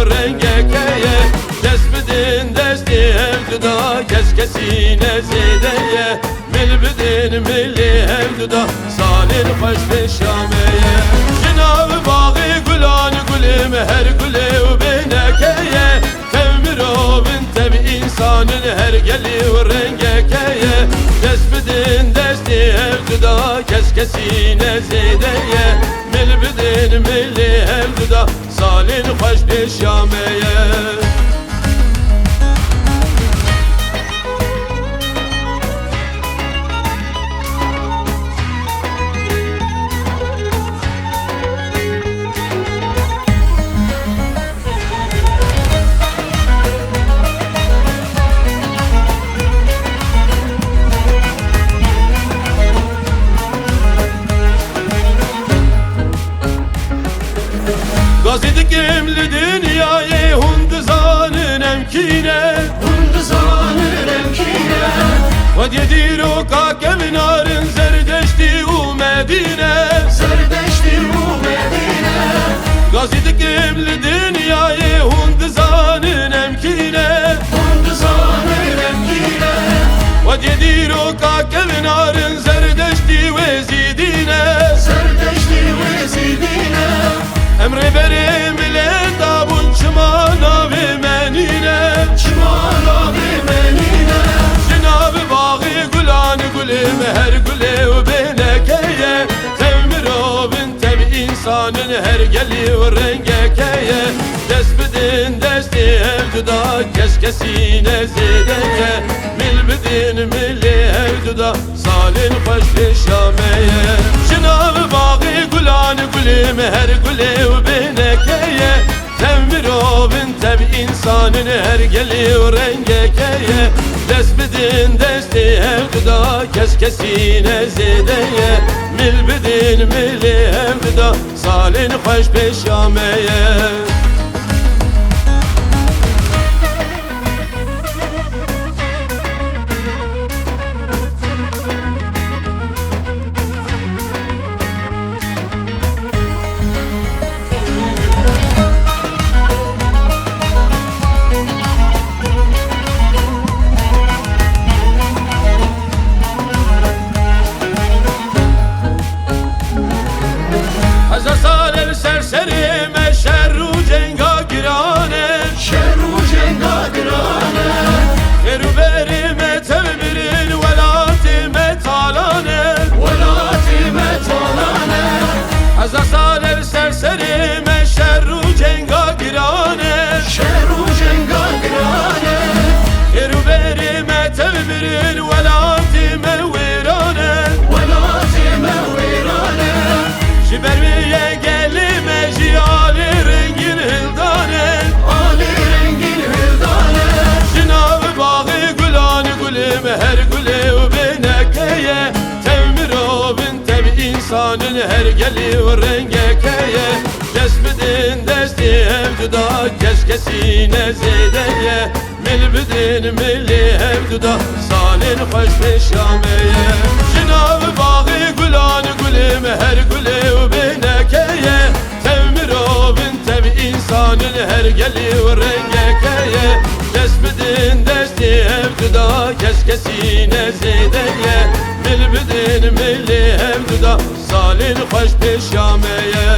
و رنگکیه دست بدین دستی هفدودا کس کسی نزیده مل بدین ملی هفدودا سالین خوش به شامه جناب باقی گلان گلیم هر گلی و بینکیه تمرو بنت به انسانın her geli و رنگکیه دست بدین دستی هفدودا کس کسی نزیده مل بدین ملی هفدودا سالین خوش به شامه Gazedik emli dünyayı hunduzanın emkine Hunduzanın emkine Ve yedir o kakevin arın zerdeşti u Medine Zerdeşti u Medine Gazedik emli dünyayı hunduzanın emkine Hunduzanın emkine Ve yedir o kakevin arın zerdeşti ve zidine Zerdeşti ve zidine Emre berim ile tabun çımana ve menine Çımana ve menine Cenab-ı bağı gulan gulim her güle ve benekeye Tevmir o binte bir insanın her geli ve rengekeye Dest bedin desti evduda kes kesine zideye Mil bedin milli evduda salin hoş bir şameye Cenab-ı bağı gulan gulim her güle ve benekeye Tevmir o binte bir insanın her geli ve rengekeye Dest bedin desti evduda kes kesine zideye Mil bedin milli evduda salin hoş peşameye Hazar saler serserime şerru cenga girane Şerru cenga girane Feru berime tevbirin velatime talane Velatime talane Hazar saler serserime şerru cenga girane Şerru cenga girane Feru berime tevbirin velatime virane Velatime virane Jibermiye gelime jiyali rengin hildane Ali rengin hildane Cenab-ı bağı gulan gulim her güle ve benekeye Tevmir o binte bir insanın her geli ve rengekeye Dest bedin desti evduda kes kesine zideye Mil bedin milli evduda salin hoş peşameye Cenab-ı bağı gulan gulim her güle ve benekeye Tevmir o binte bir insanın her geli ve rengekeye Dest bedin desti evduda kes kesine zideye Mil bedin milli evduda salin hoş peşameye